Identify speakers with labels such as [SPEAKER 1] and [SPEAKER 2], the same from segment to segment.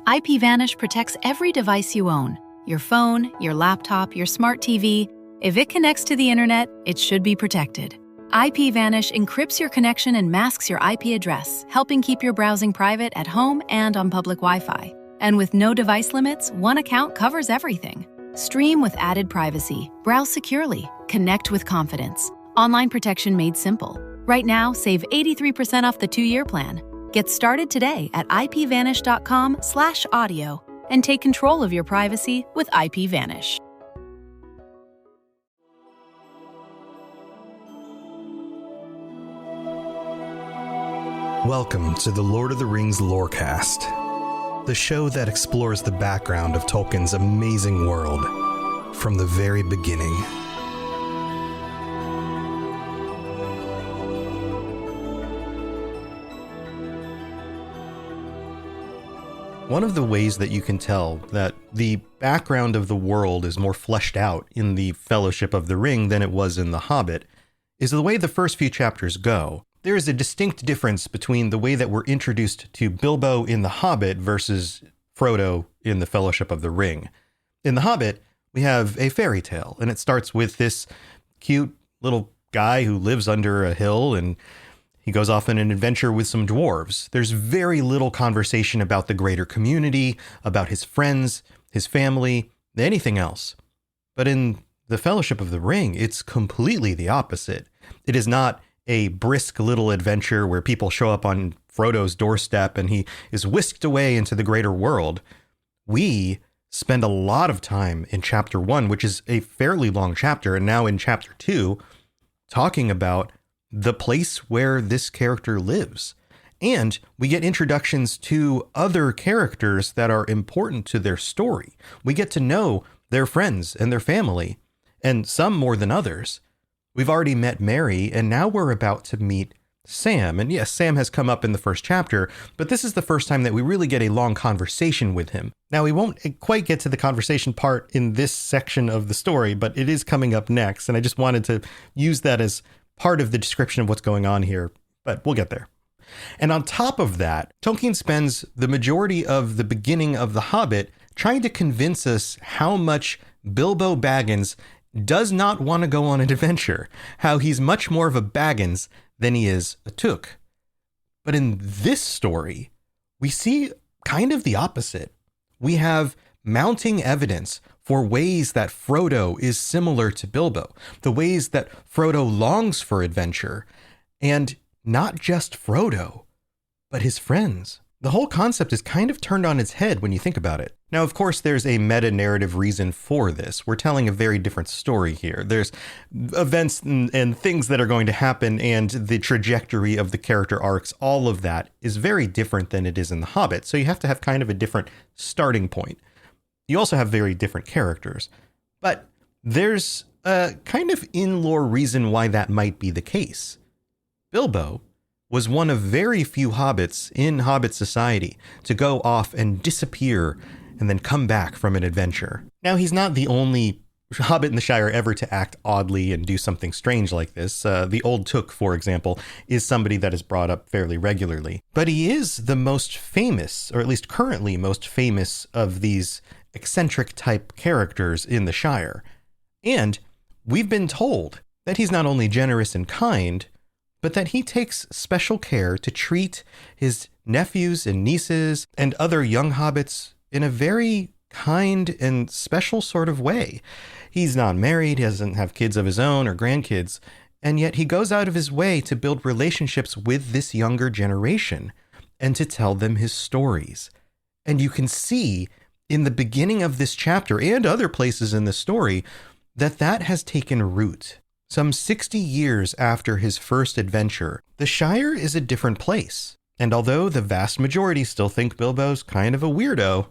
[SPEAKER 1] IPVanish protects every device you own. Your phone, your laptop, your smart TV. If it connects to the internet, it should be protected. IPVanish encrypts your connection and masks your IP address, helping keep your browsing private at home and on public Wi-Fi. And with no device limits, one account covers everything. Stream with added privacy, browse securely, connect with confidence. Online protection made simple. Right now, save 83% off the 2-year plan. Get started today at ipvanish.com/audio and take control of your privacy with IPVanish.
[SPEAKER 2] Welcome to the Lord of the Rings Lorecast, the show that explores the background of Tolkien's amazing world from the very beginning. One of the ways that you can tell that the background of the world is more fleshed out in the Fellowship of the Ring than it was in The Hobbit is the way the first few chapters go. There is a distinct difference between the way that we're introduced to Bilbo in The Hobbit versus Frodo in the Fellowship of the Ring. In The Hobbit, we have a fairy tale, and it starts with this cute little guy who lives under a hill, and he goes off on an adventure with some dwarves. There's very little conversation about the greater community, about his friends, his family, anything else. But in the Fellowship of the Ring, it's completely the opposite. It is not a brisk little adventure where people show up on Frodo's doorstep and he is whisked away into the greater world. We spend a lot of time in chapter 1, which is a fairly long chapter, and now in chapter 2, talking about the place where this character lives. And we get introductions to other characters that are important to their story. We get to know their friends and their family, and some more than others. We've already met Merry, and now we're about to meet Sam. And yes, Sam has come up in the first chapter, but this is the first time that we really get a long conversation with him. Now, we won't quite get to the conversation part in this section of the story, but it is coming up next, and I just wanted to use that as part of the description of what's going on here, but we'll get there. And on top of that, Tolkien spends the majority of the beginning of The Hobbit trying to convince us how much Bilbo Baggins does not want to go on an adventure, how he's much more of a Baggins than he is a Took. But in this story, we see kind of the opposite. We have mounting evidence for ways that Frodo is similar to Bilbo, the ways that Frodo longs for adventure, and not just Frodo, but his friends. The whole concept is kind of turned on its head when you think about it. Now, of course, there's a meta-narrative reason for this. We're telling a very different story here. There's events and things that are going to happen, and the trajectory of the character arcs, all of that is very different than it is in The Hobbit. So you have to have kind of a different starting point. You also have very different characters, but there's a kind of in-lore reason why that might be the case. Bilbo was one of very few hobbits in Hobbit society to go off and disappear and then come back from an adventure. Now, he's not the only hobbit in the Shire ever to act oddly and do something strange like this. The old Took, for example, is somebody that is brought up fairly regularly. But he is the most famous, or at least currently most famous, of these eccentric type characters in the Shire. And we've been told that he's not only generous and kind, but that he takes special care to treat his nephews and nieces and other young hobbits in a very kind and special sort of way. He's not married, he doesn't have kids of his own or grandkids, and yet he goes out of his way to build relationships with this younger generation and to tell them his stories. And you can see in the beginning of this chapter and other places in the story that that has taken root. Some 60 years after his first adventure, the Shire is a different place. And although the vast majority still think Bilbo's kind of a weirdo,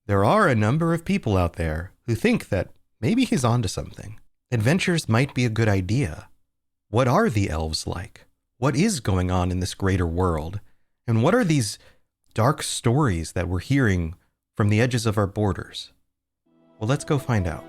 [SPEAKER 2] there are a number of people out there who think that maybe he's onto something. Adventures might be a good idea. What are the elves like? What is going on in this greater world? And what are these dark stories that we're hearing from the edges of our borders? Well, let's go find out.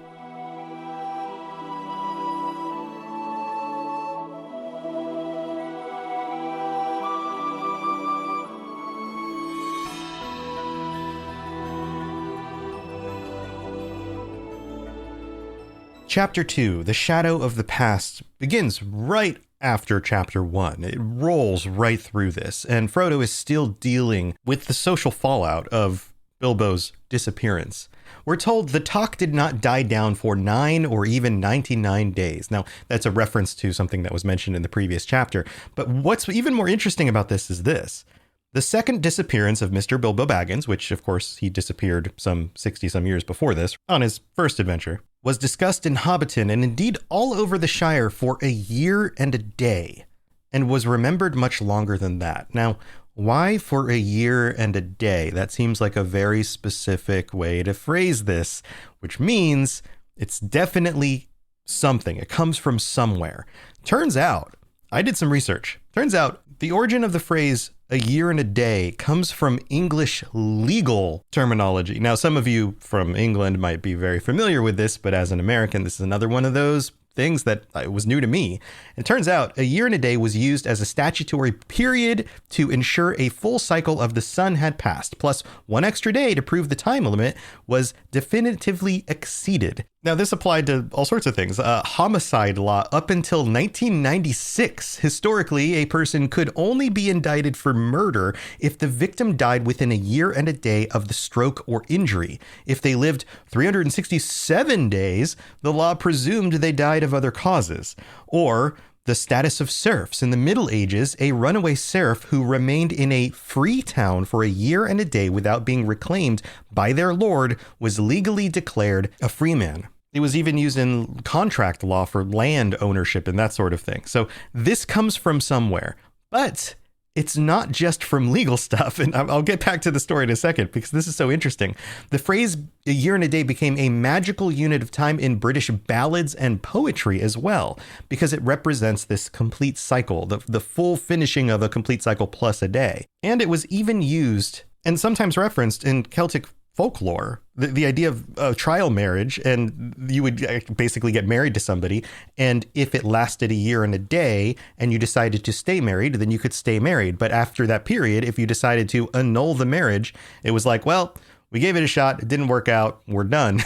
[SPEAKER 2] Chapter 2, The Shadow of the Past, begins right after Chapter 1. It rolls right through this, and Frodo is still dealing with the social fallout of Bilbo's disappearance. We're told the talk did not die down for 9 or even 99 days. Now, that's a reference to something that was mentioned in the previous chapter, but what's even more interesting about this is this. The second disappearance of Mr. Bilbo Baggins, which of course he disappeared some 60-some years before this, on his first adventure, was discussed in Hobbiton and indeed all over the Shire for a year and a day, and was remembered much longer than that. Now, why for a year and a day? That seems like a very specific way to phrase this, which means it's definitely something. It comes from somewhere. Turns out, I did some research. Turns out the origin of the phrase a year and a day comes from English legal terminology. Now, some of you from England might be very familiar with this, but as an American, this is another one of those things that was new to me. It turns out a year and a day was used as a statutory period to ensure a full cycle of the sun had passed, plus 1 extra day to prove the time limit was definitively exceeded. Now, this applied to all sorts of things. Homicide law up until 1996. Historically, a person could only be indicted for murder if the victim died within a year and a day of the stroke or injury. If they lived 367 days, the law presumed they died of other causes. Or the status of serfs. In the Middle Ages, a runaway serf who remained in a free town for a year and a day without being reclaimed by their lord was legally declared a free man. It was even used in contract law for land ownership and that sort of thing. So this comes from somewhere, but it's not just from legal stuff. And I'll get back to the story in a second because this is so interesting. The phrase a year and a day became a magical unit of time in British ballads and poetry as well, because it represents this complete cycle, the full finishing of a complete cycle plus a day. And it was even used and sometimes referenced in Celtic folklore, the idea of trial marriage, and you would basically get married to somebody, and if it lasted a year and a day and you decided to stay married, then you could stay married. But after that period, if you decided to annul the marriage, it was like, well, we gave it a shot, it didn't work out, we're done,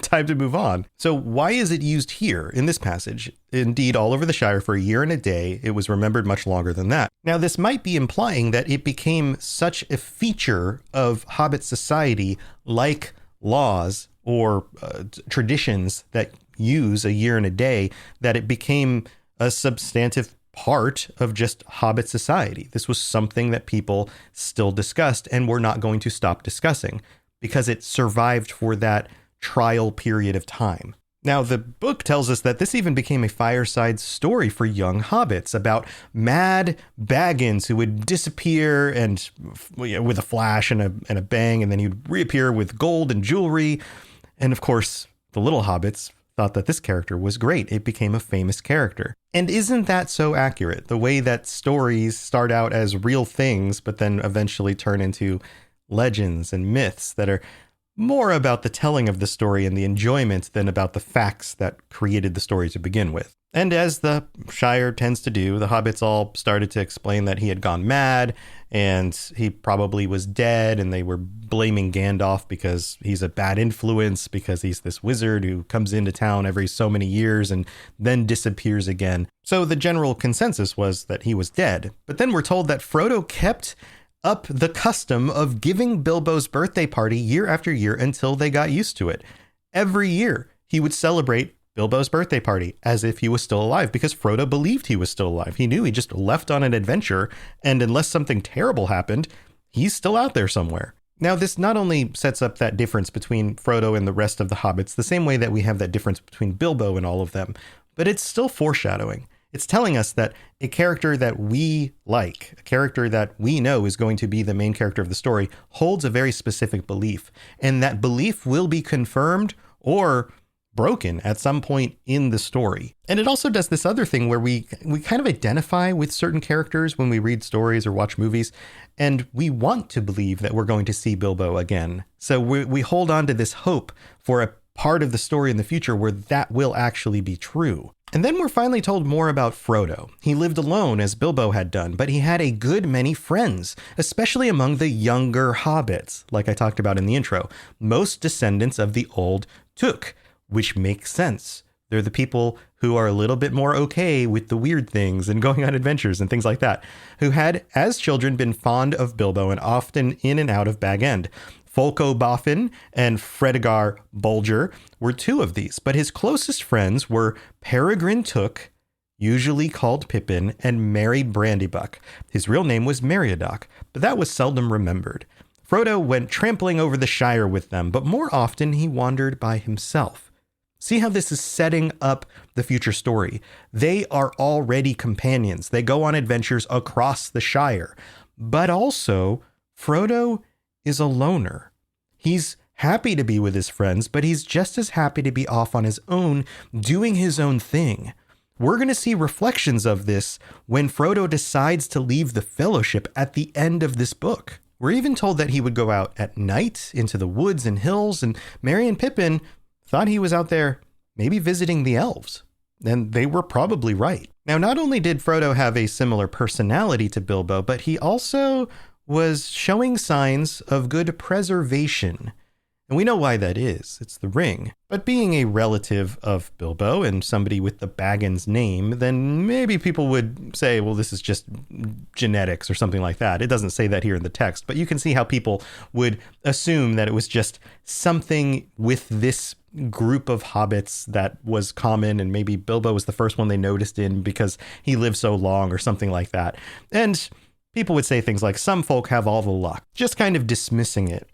[SPEAKER 2] time to move on. So why is it used here in this passage? Indeed, all over the Shire for a year and a day, it was remembered much longer than that. Now, this might be implying that it became such a feature of Hobbit society, like laws or traditions that use a year and a day, that it became a substantive part of just Hobbit society. This was something that people still discussed and were not going to stop discussing, because it survived for that trial period of time. Now, the book tells us that this even became a fireside story for young hobbits about mad Baggins who would disappear and with a flash and a bang, and then he'd reappear with gold and jewelry. And of course, the little hobbits thought that this character was great. It became a famous character. And isn't that so accurate? The way that stories start out as real things, but then eventually turn into legends and myths that are more about the telling of the story and the enjoyment than about the facts that created the story to begin with. And as the Shire tends to do, the hobbits all started to explain that he had gone mad and he probably was dead, and they were blaming Gandalf because he's a bad influence, because he's this wizard who comes into town every so many years and then disappears again. So the general consensus was that he was dead. But then we're told that Frodo kept up the custom of giving Bilbo's birthday party year after year until they got used to it. Every year he would celebrate Bilbo's birthday party as if he was still alive, because Frodo believed he was still alive. He knew he just left on an adventure, and unless something terrible happened, he's still out there somewhere. Now, this not only sets up that difference between Frodo and the rest of the hobbits, the same way that we have that difference between Bilbo and all of them, but it's still foreshadowing. It's telling us that a character that we like, a character that we know is going to be the main character of the story, holds a very specific belief. And that belief will be confirmed or broken at some point in the story. And it also does this other thing where we kind of identify with certain characters when we read stories or watch movies, and we want to believe that we're going to see Bilbo again. So we hold on to this hope for a part of the story in the future where that will actually be true. And then we're finally told more about Frodo. He lived alone as Bilbo had done, but he had a good many friends, especially among the younger hobbits, like I talked about in the intro, most descendants of the old Took, which makes sense. They're the people who are a little bit more okay with the weird things and going on adventures and things like that, who had, as children, been fond of Bilbo and often in and out of Bag End. Folko Boffin and Fredegar Bolger were two of these, but his closest friends were Peregrine Took, usually called Pippin, and Merry Brandybuck. His real name was Meriadoc, but that was seldom remembered. Frodo went trampling over the Shire with them, but more often he wandered by himself. See how this is setting up the future story. They are already companions. They go on adventures across the Shire. But also, Frodo is a loner. He's happy to be with his friends, but he's just as happy to be off on his own, doing his own thing. We're going to see reflections of this when Frodo decides to leave the Fellowship at the end of this book. We're even told that he would go out at night into the woods and hills, and Merry and Pippin thought he was out there maybe visiting the elves. And they were probably right. Now, not only did Frodo have a similar personality to Bilbo, but he also was showing signs of good preservation. And we know why that is. It's the ring. But being a relative of Bilbo and somebody with the Baggins name, then maybe people would say, well, this is just genetics or something like that. It doesn't say that here in the text, but you can see how people would assume that it was just something with this group of hobbits that was common, and maybe Bilbo was the first one they noticed in because he lived so long or something like that. And people would say things like, some folk have all the luck, just kind of dismissing it.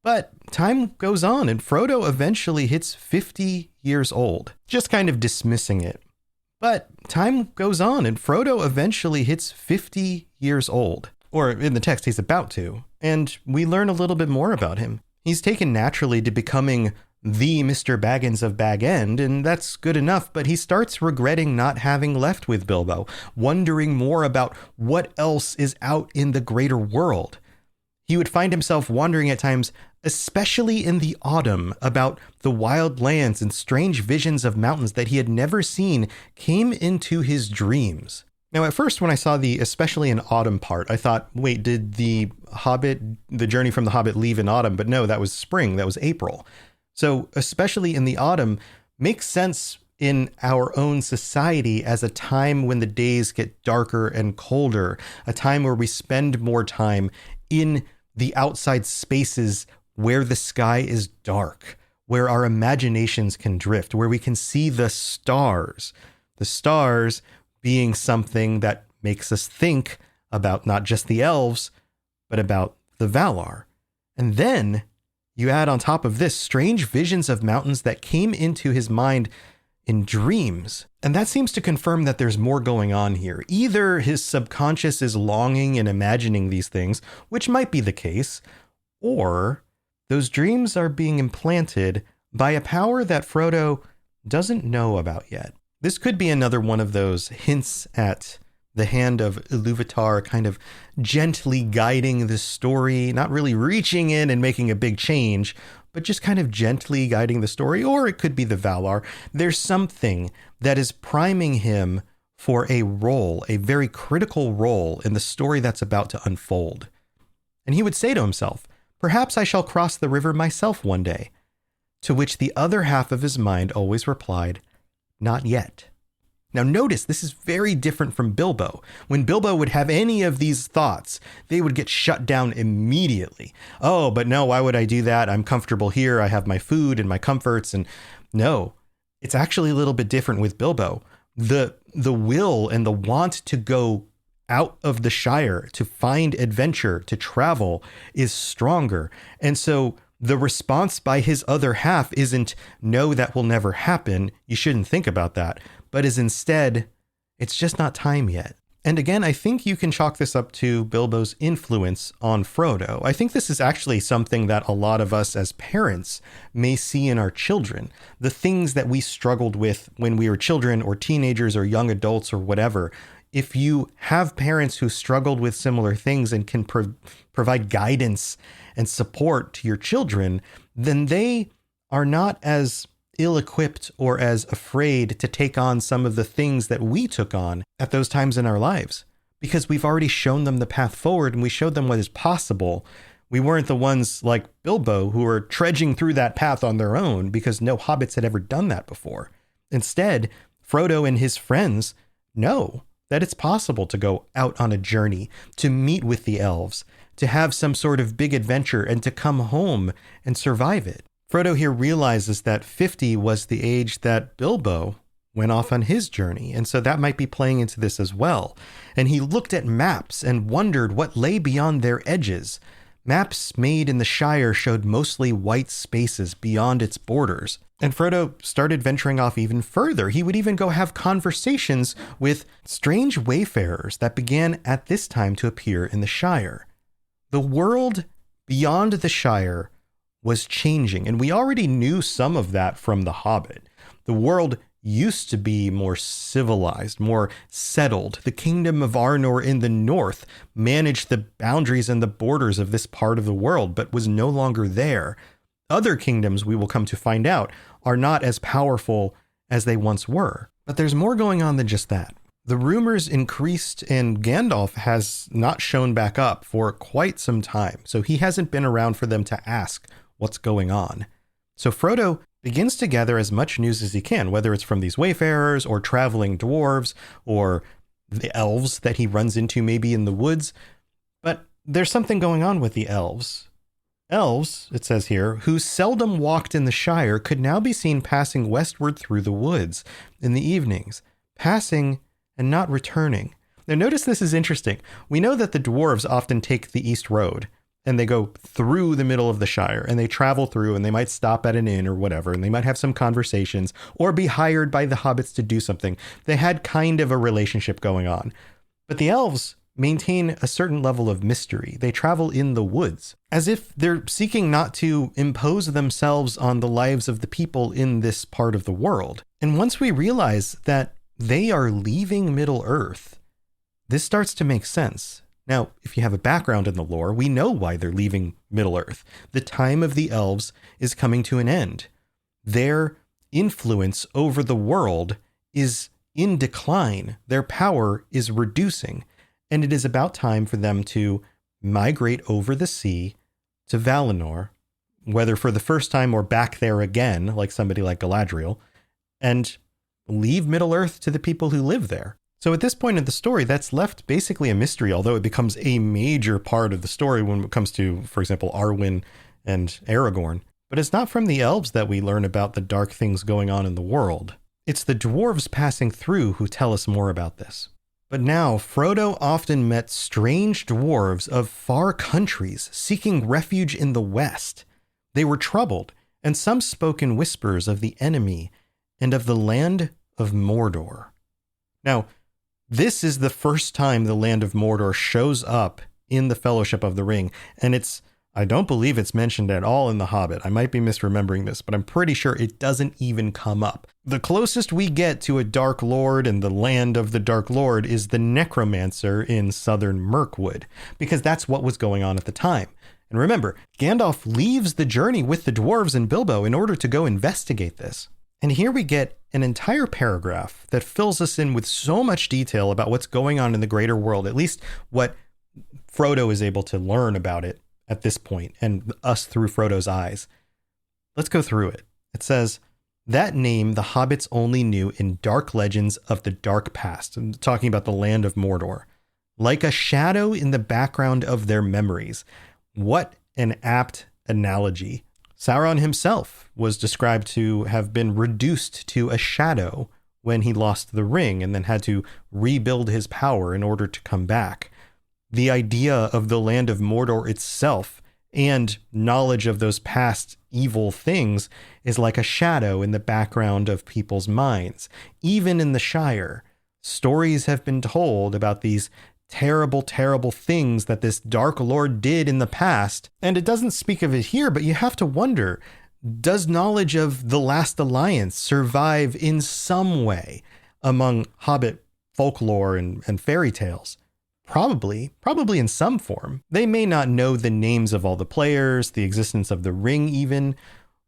[SPEAKER 2] But time goes on, and Frodo eventually hits 50 years old, just kind of dismissing it. But time goes on, and Frodo eventually hits 50 years old, or in the text, he's about to, and we learn a little bit more about him. He's taken naturally to becoming the Mr. Baggins of Bag End, and that's good enough, but he starts regretting not having left with Bilbo, wondering more about what else is out in the greater world. He would find himself wandering at times, especially in the autumn, about the wild lands, and strange visions of mountains that he had never seen came into his dreams. Now, at first, when I saw the especially in autumn part, I thought, wait, did the journey from the Hobbit leave in autumn? But no, that was spring, that was April. So especially in the autumn makes sense in our own society as a time when the days get darker and colder, a time where we spend more time in the outside spaces where the sky is dark, where our imaginations can drift, where we can see the stars being something that makes us think about not just the elves, but about the Valar. And then you add on top of this strange visions of mountains that came into his mind in dreams. And that seems to confirm that there's more going on here. Either his subconscious is longing and imagining these things, which might be the case, or those dreams are being implanted by a power that Frodo doesn't know about yet. This could be another one of those hints at the hand of Iluvatar kind of gently guiding the story, not really reaching in and making a big change, but just kind of gently guiding the story. Or it could be the Valar. There's something that is priming him for a role, a very critical role in the story that's about to unfold. And he would say to himself, perhaps I shall cross the river myself one day. To which the other half of his mind always replied, not yet. Now notice, this is very different from Bilbo. When Bilbo would have any of these thoughts, they would get shut down immediately. Oh, but no, why would I do that? I'm comfortable here. I have my food and my comforts. And no, it's actually a little bit different with Bilbo. The will and the want to go out of the Shire, to find adventure, to travel is stronger. And so the response by his other half isn't, no, that will never happen. You shouldn't think about that. But is instead, it's just not time yet. And again, I think you can chalk this up to Bilbo's influence on Frodo. I think this is actually something that a lot of us as parents may see in our children. The things that we struggled with when we were children or teenagers or young adults or whatever. If you have parents who struggled with similar things and can provide guidance and support to your children, then they are not as ill-equipped or as afraid to take on some of the things that we took on at those times in our lives, because we've already shown them the path forward and we showed them what is possible. We weren't the ones like Bilbo who were trudging through that path on their own because no hobbits had ever done that before. Instead, Frodo and his friends know that it's possible to go out on a journey, to meet with the elves, to have some sort of big adventure, and to come home and survive it. Frodo here realizes that 50 was the age that Bilbo went off on his journey, and so that might be playing into this as well. And he looked at maps and wondered what lay beyond their edges. Maps made in the Shire showed mostly white spaces beyond its borders. And Frodo started venturing off even further. He would even go have conversations with strange wayfarers that began at this time to appear in the Shire. The world beyond the Shire was changing, and we already knew some of that from The Hobbit. The world used to be more civilized, more settled. The kingdom of Arnor in the north managed the boundaries and the borders of this part of the world, but was no longer there. Other kingdoms, we will come to find out, are not as powerful as they once were. But there's more going on than just that. The rumors increased, and Gandalf has not shown back up for quite some time, so he hasn't been around for them to ask what's going on. So Frodo begins to gather as much news as he can, whether it's from these wayfarers or traveling dwarves or the elves that he runs into maybe in the woods. But there's something going on with the elves. Elves, it says here, who seldom walked in the Shire could now be seen passing westward through the woods in the evenings, passing and not returning. Now notice this is interesting. We know that the dwarves often take the East Road, and they go through the middle of the Shire, and they travel through, and they might stop at an inn or whatever, and they might have some conversations or be hired by the hobbits to do something. They had kind of a relationship going on. But the elves maintain a certain level of mystery. They travel in the woods, as if they're seeking not to impose themselves on the lives of the people in this part of the world. And once we realize that they are leaving Middle-earth, this starts to make sense. Now, if you have a background in the lore, we know why they're leaving Middle-earth. The time of the elves is coming to an end. Their influence over the world is in decline. Their power is reducing. And it is about time for them to migrate over the sea to Valinor, whether for the first time or back there again, like somebody like Galadriel, and leave Middle-earth to the people who live there. So at this point in the story, that's left basically a mystery, although it becomes a major part of the story when it comes to, for example, Arwen and Aragorn. But it's not from the elves that we learn about the dark things going on in the world. It's the dwarves passing through who tell us more about this. But now, Frodo often met strange dwarves of far countries seeking refuge in the west. They were troubled, and some spoke in whispers of the enemy and of the land of Mordor. Now, this is the first time the land of Mordor shows up in the Fellowship of the Ring, and I don't believe it's mentioned at all in The Hobbit. I might be misremembering this, but I'm pretty sure it doesn't even come up. The closest we get to a Dark Lord and the land of the Dark Lord is the Necromancer in southern Mirkwood, because that's what was going on at the time. And remember, Gandalf leaves the journey with the dwarves and Bilbo in order to go investigate this. And here we get an entire paragraph that fills us in with so much detail about what's going on in the greater world, at least what Frodo is able to learn about it at this point, and us through Frodo's eyes. Let's go through it. It says, that name the hobbits only knew in dark legends of the dark past. I'm talking about the land of Mordor. Like a shadow in the background of their memories. What an apt analogy. Sauron himself was described to have been reduced to a shadow when he lost the ring and then had to rebuild his power in order to come back. The idea of the land of Mordor itself and knowledge of those past evil things is like a shadow in the background of people's minds. Even in the Shire, stories have been told about these terrible, terrible things that this Dark Lord did in the past. And it doesn't speak of it here, but you have to wonder, does knowledge of the Last Alliance survive in some way among Hobbit folklore and fairy tales? Probably in some form. They may not know the names of all the players, the existence of the ring even,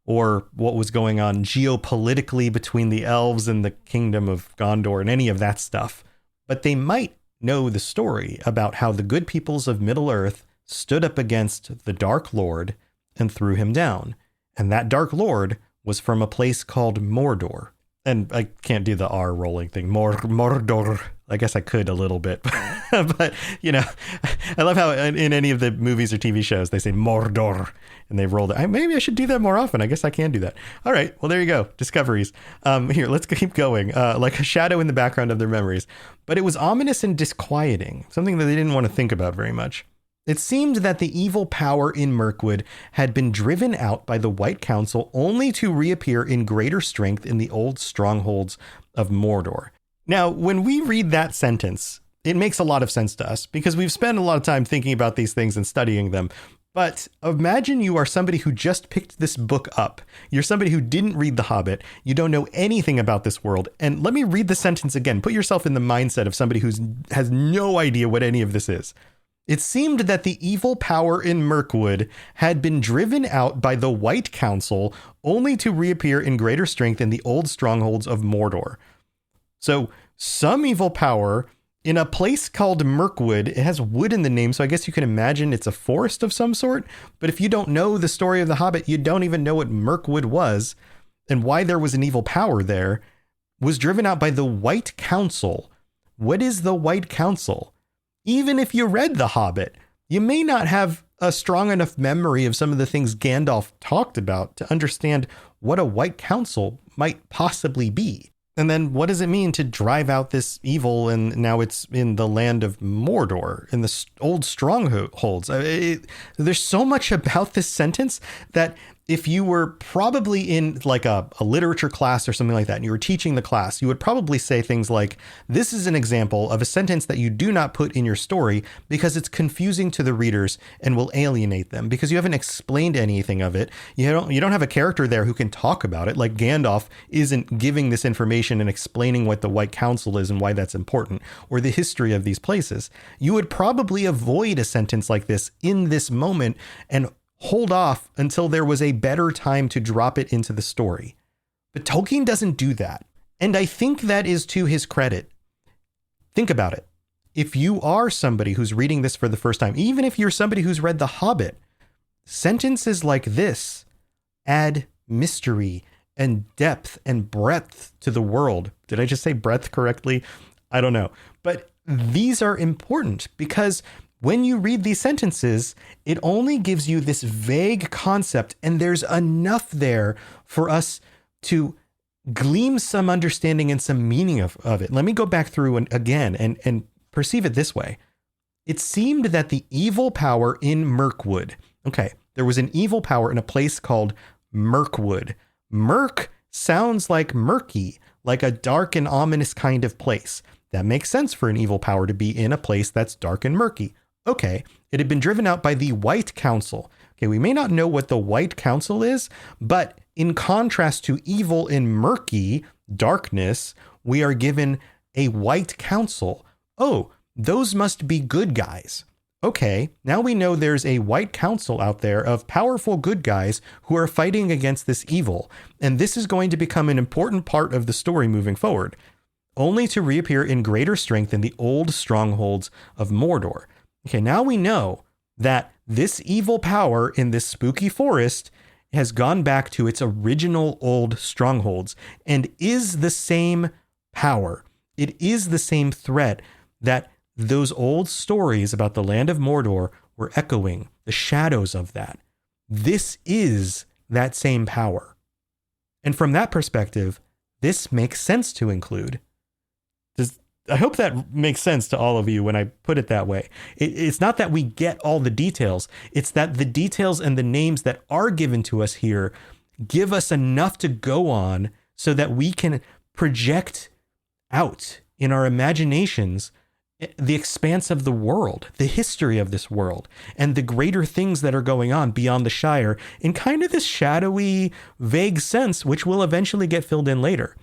[SPEAKER 2] or what was going on geopolitically between the elves and the kingdom of Gondor and any of that stuff. But they might know the story about how the good peoples of Middle-earth stood up against the Dark Lord and threw him down. And that Dark Lord was from a place called Mordor. And I can't do the R rolling thing. Mordor. I guess I could a little bit. But, I love how in any of the movies or TV shows, they say Mordor and they rolled it. Maybe I should do that more often. I guess I can do that. All right. Well, there you go. Discoveries. Here, let's keep going. Like a shadow in the background of their memories. But it was ominous and disquieting, something that they didn't want to think about very much. It seemed that the evil power in Mirkwood had been driven out by the White Council only to reappear in greater strength in the old strongholds of Mordor. Now, when we read that sentence, it makes a lot of sense to us because we've spent a lot of time thinking about these things and studying them. But imagine you are somebody who just picked this book up. You're somebody who didn't read The Hobbit. You don't know anything about this world. And let me read the sentence again. Put yourself in the mindset of somebody who has no idea what any of this is. It seemed that the evil power in Mirkwood had been driven out by the White Council only to reappear in greater strength in the old strongholds of Mordor. So some evil power in a place called Mirkwood, it has wood in the name, so I guess you can imagine it's a forest of some sort. But if you don't know the story of The Hobbit, you don't even know what Mirkwood was and why there was an evil power there, was driven out by the White Council. What is the White Council? Even if you read The Hobbit, you may not have a strong enough memory of some of the things Gandalf talked about to understand what a White Council might possibly be. And then what does it mean to drive out this evil? And now it's in the land of Mordor, in the old strongholds. There's so much about this sentence that if you were probably in like a literature class or something like that, and you were teaching the class, you would probably say things like, this is an example of a sentence that you do not put in your story because it's confusing to the readers and will alienate them because you haven't explained anything of it. You don't have a character there who can talk about it. Like Gandalf isn't giving this information and explaining what the White Council is and why that's important, or the history of these places. You would probably avoid a sentence like this in this moment and hold off until there was a better time to drop it into the story. But Tolkien doesn't do that. And I think that is to his credit. Think about it. If you are somebody who's reading this for the first time, even if you're somebody who's read The Hobbit, sentences like this add mystery and depth and breadth to the world. Did I just say breadth correctly? I don't know. But these are important because when you read these sentences, it only gives you this vague concept, and there's enough there for us to glean some understanding and some meaning of it. Let me go back through again and perceive it this way. It seemed that the evil power in Mirkwood, okay, there was an evil power in a place called Mirkwood. Mirk sounds like murky, like a dark and ominous kind of place. That makes sense for an evil power to be in a place that's dark and murky. Okay, it had been driven out by the White Council. Okay, we may not know what the White Council is, but in contrast to evil in murky darkness, we are given a White Council. Oh, those must be good guys. Okay, now we know there's a White Council out there of powerful good guys who are fighting against this evil, and this is going to become an important part of the story moving forward, only to reappear in greater strength in the old strongholds of Mordor. Okay, now we know that this evil power in this spooky forest has gone back to its original old strongholds and is the same power. It is the same threat that those old stories about the land of Mordor were echoing, the shadows of that. This is that same power. And from that perspective, this makes sense to include. I hope that makes sense to all of you when I put it that way. It's not that we get all the details. It's that the details and the names that are given to us here give us enough to go on so that we can project out in our imaginations the expanse of the world, the history of this world, and the greater things that are going on beyond the Shire in kind of this shadowy, vague sense, which will eventually get filled in later.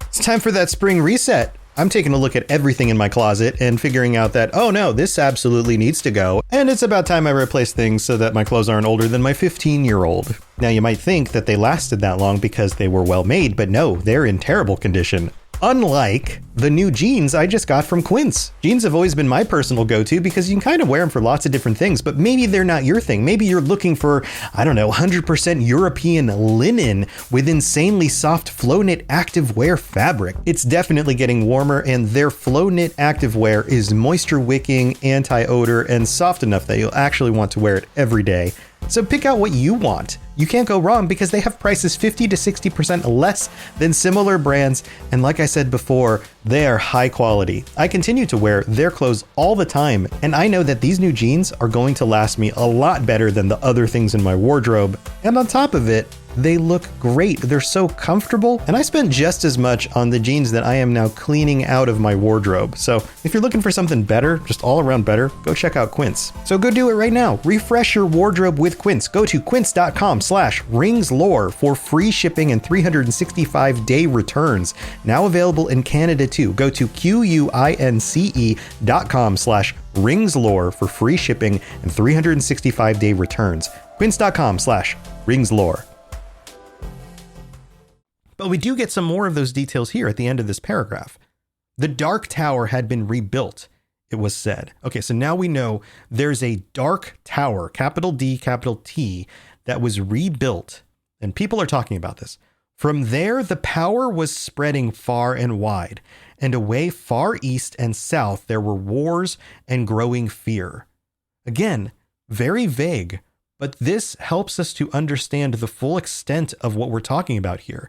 [SPEAKER 2] It's time for that spring reset. I'm taking a look at everything in my closet and figuring out that, oh no, this absolutely needs to go. And it's about time I replace things so that my clothes aren't older than my 15-year-old. Now you might think that they lasted that long because they were well made, but no, they're in terrible condition. Unlike the new jeans I just got from Quince. Jeans have always been my personal go-to because you can kind of wear them for lots of different things, but maybe they're not your thing. Maybe you're looking for, 100% European linen with insanely soft flow knit activewear fabric. It's definitely getting warmer, and their flow knit activewear is moisture wicking, anti-odor, and soft enough that you'll actually want to wear it every day. So pick out what you want. You can't go wrong because they have prices 50 to 60% less than similar brands. And like I said before, they are high quality. I continue to wear their clothes all the time, and I know that these new jeans are going to last me a lot better than the other things in my wardrobe. And on top of it, they look great. They're so comfortable. And I spent just as much on the jeans that I am now cleaning out of my wardrobe. So if you're looking for something better, just all around better, go check out Quince. So go do it right now. Refresh your wardrobe with Quince. Go to quince.com/ringslore for free shipping and 365-day returns. Now available in Canada too. Go to quince.com/ringslore for free shipping and 365-day returns. Quince.com/ringslore. But we do get some more of those details here at the end of this paragraph. The Dark Tower had been rebuilt, it was said. Okay, so now we know there's a Dark Tower, capital D, capital T, that was rebuilt. And people are talking about this. From there, the power was spreading far and wide, and away far east and south, there were wars and growing fear. Again, very vague, but this helps us to understand the full extent of what we're talking about here.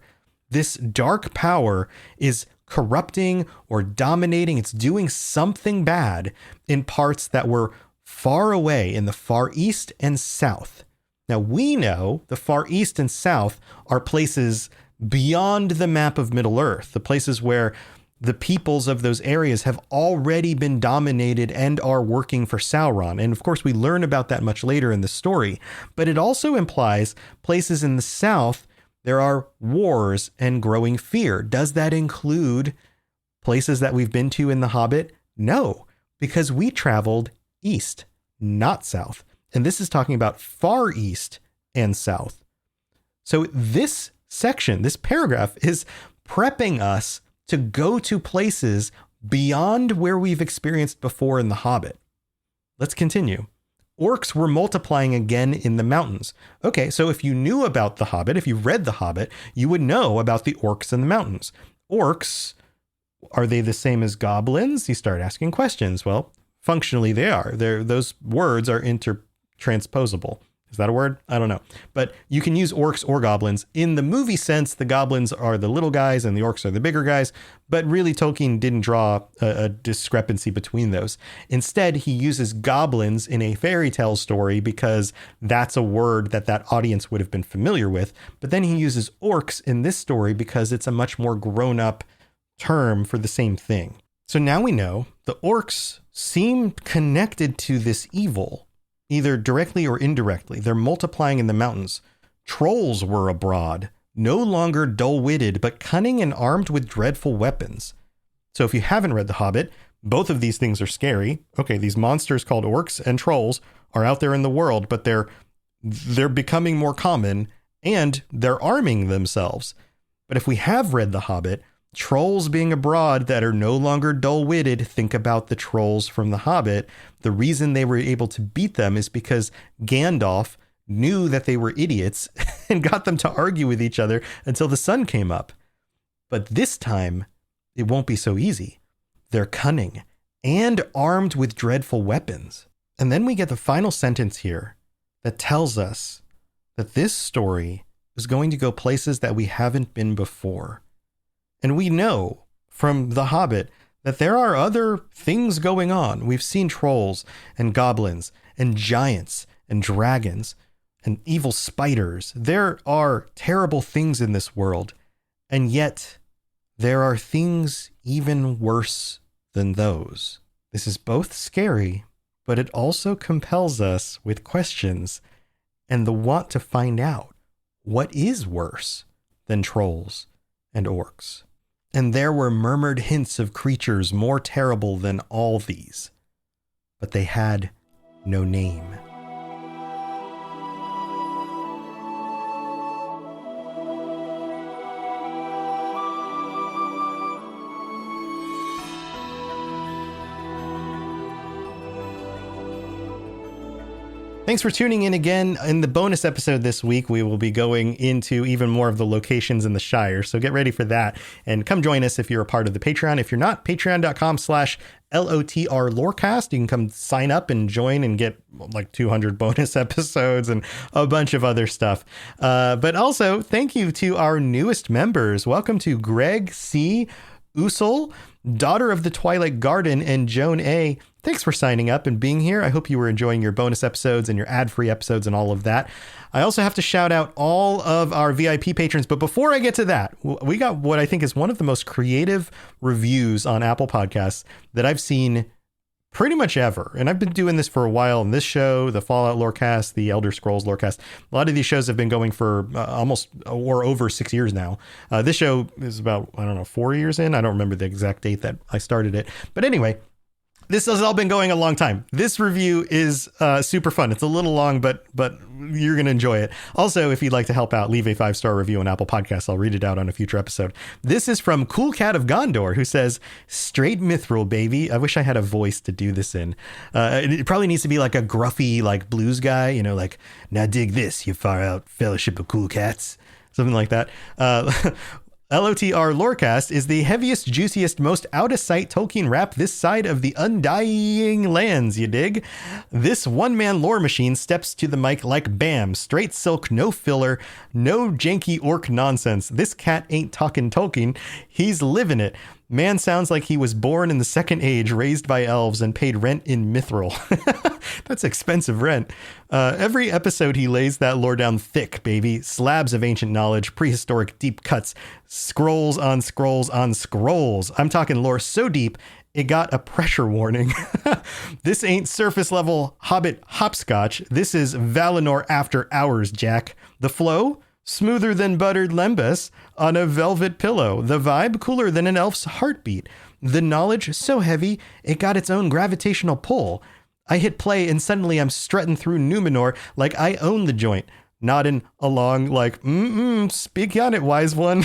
[SPEAKER 2] This dark power is corrupting or dominating. It's doing something bad in parts that were far away in the far east and south. Now we know the far east and south are places beyond the map of Middle Earth, the places where the peoples of those areas have already been dominated and are working for Sauron. And of course, we learn about that much later in the story, but it also implies places in the south there are wars and growing fear. Does that include places that we've been to in The Hobbit? No, because we traveled east, not south. And this is talking about far east and south. So this section, this paragraph is prepping us to go to places beyond where we've experienced before in The Hobbit. Let's continue. Orcs were multiplying again in the mountains. Okay, so if you knew about The Hobbit, if you read The Hobbit, you would know about the orcs in the mountains. Orcs, are they the same as goblins? You start asking questions. Well, functionally they are. Those words are intertransposable. Is that a word? I don't know. But you can use orcs or goblins. In the movie sense, the goblins are the little guys and the orcs are the bigger guys. But really, Tolkien didn't draw a discrepancy between those. Instead, he uses goblins in a fairy tale story because that's a word that audience would have been familiar with. But then he uses orcs in this story because it's a much more grown-up term for the same thing. So now we know the orcs seem connected to this evil, either directly or indirectly. They're multiplying in the mountains. Trolls were abroad, no longer dull-witted, but cunning and armed with dreadful weapons. So if you haven't read The Hobbit, both of these things are scary. Okay, these monsters called orcs and trolls are out there in the world, but they're becoming more common and they're arming themselves. But if we have read The Hobbit, trolls being abroad that are no longer dull-witted, think about the trolls from The Hobbit. The reason they were able to beat them is because Gandalf knew that they were idiots and got them to argue with each other until the sun came up. But this time, it won't be so easy. They're cunning and armed with dreadful weapons. And then we get the final sentence here that tells us that this story is going to go places that we haven't been before. And we know from The Hobbit that there are other things going on. We've seen trolls and goblins and giants and dragons and evil spiders. There are terrible things in this world. And yet there are things even worse than those. This is both scary, but it also compels us with questions and the want to find out what is worse than trolls and orcs. And there were murmured hints of creatures more terrible than all these, but they had no name. Thanks for tuning in again. In the bonus episode this week, we will be going into even more of the locations in the Shire. So get ready for that and come join us if you're a part of the Patreon. If you're not, patreon.com/LOTR Lorecast. You can come sign up and join and get like 200 bonus episodes and a bunch of other stuff. But also thank you to our newest members. Welcome to Greg C. Usul, Daughter of the Twilight Garden, and Joan A. Thanks for signing up and being here. I hope you were enjoying your bonus episodes and your ad-free episodes and all of that. I also have to shout out all of our VIP patrons. But before I get to that, we got what I think is one of the most creative reviews on Apple Podcasts that I've seen pretty much ever. And I've been doing this for a while. And this show, the Fallout Lorecast, the Elder Scrolls Lorecast, a lot of these shows have been going for almost or over 6 years now. This show is about, 4 years in. I don't remember the exact date that I started it. But anyway, this has all been going a long time. This review is super fun. It's a little long, but you're going to enjoy it. Also, if you'd like to help out, leave a 5-star review on Apple Podcasts. I'll read it out on a future episode. This is from Cool Cat of Gondor, who says, "Straight mithril, baby." I wish I had a voice to do this in. It probably needs to be like a gruffy, like blues guy, like, "Now dig this, you far out fellowship of cool cats." Something like that. LOTR Lorecast is the heaviest, juiciest, most out-of-sight Tolkien rap this side of the undying lands, you dig? This one-man lore machine steps to the mic like bam, straight silk, no filler, no janky orc nonsense. This cat ain't talking Tolkien, he's living it. Man sounds like he was born in the Second Age, raised by elves, and paid rent in mithril. That's expensive rent. Every episode he lays that lore down thick, baby. Slabs of ancient knowledge, prehistoric deep cuts, scrolls on scrolls on scrolls. I'm talking lore so deep, it got a pressure warning. This ain't surface level Hobbit hopscotch. This is Valinor after hours, Jack. The flow? Smoother than buttered lembas on a velvet pillow. The vibe cooler than an elf's heartbeat. The knowledge so heavy, it got its own gravitational pull. I hit play and suddenly I'm strutting through Numenor like I own the joint. Nodding along like, speak on it, wise one.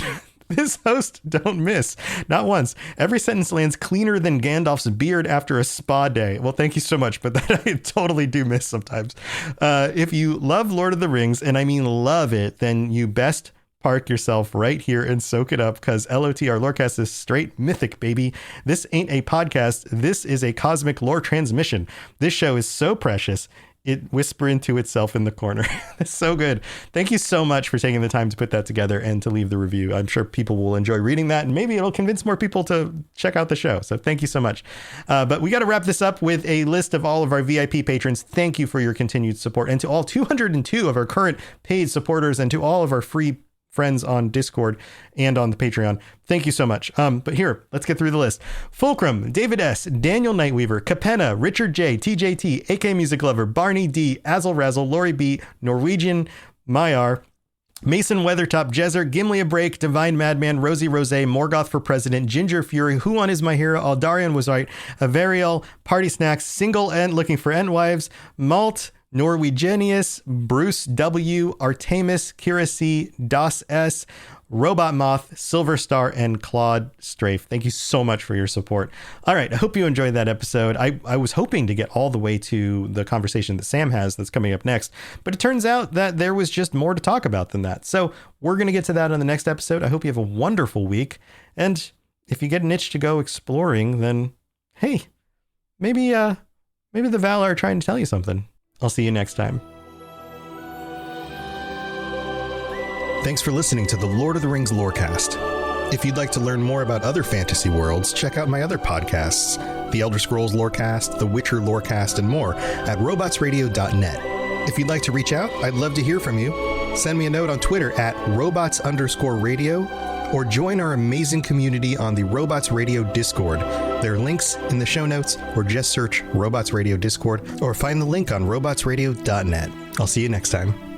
[SPEAKER 2] This host don't miss. Not once. Every sentence lands cleaner than Gandalf's beard after a spa day. Well, thank you so much, but that I totally do miss sometimes. If you love Lord of the Rings, and I mean love it, then you best park yourself right here and soak it up, because LOTR Lorecast is straight mythic, baby. This ain't a podcast. This is a cosmic lore transmission. This show is so precious. It whisper into itself in the corner. It's so good. Thank you so much for taking the time to put that together and to leave the review. I'm sure people will enjoy reading that, and maybe it'll convince more people to check out the show. So thank you so much. But we got to wrap this up with a list of all of our VIP patrons. Thank you for your continued support. And to all 202 of our current paid supporters, and to all of our free friends on Discord and on the Patreon, thank you so much. But here, let's get through the list. Fulcrum, David S., Daniel Nightweaver, Capenna, Richard J., TJT, AK Music Lover, Barney D., Azel Razzle, Lori B., Norwegian Mayar, Mason Weathertop, Jezer, Gimli a Break, Divine Madman, Rosie Rose, Morgoth for President, Ginger Fury, Who On Is My Hero, Aldarian Was Right, Avariel, Party Snacks, Single Ent Looking for Entwives, Malt, Norwegianius, Bruce W., Artemis, Kira C., Das S., Robot Moth, Silver Star, and Claude Strafe. Thank you so much for your support. All right, I hope you enjoyed that episode. I was hoping to get all the way to the conversation that Sam has that's coming up next, but it turns out that there was just more to talk about than that. So we're going to get to that on the next episode. I hope you have a wonderful week. And if you get an itch to go exploring, then hey, maybe the Valar are trying to tell you something. I'll see you next time.
[SPEAKER 3] Thanks for listening to the Lord of the Rings Lorecast. If you'd like to learn more about other fantasy worlds, check out my other podcasts, the Elder Scrolls Lorecast, the Witcher Lorecast, and more at robotsradio.net. If you'd like to reach out, I'd love to hear from you. Send me a note on Twitter at robots_radio, or join our amazing community on the Robots Radio Discord. There are links in the show notes, or just search Robots Radio Discord, or find the link on robotsradio.net. I'll see you next time.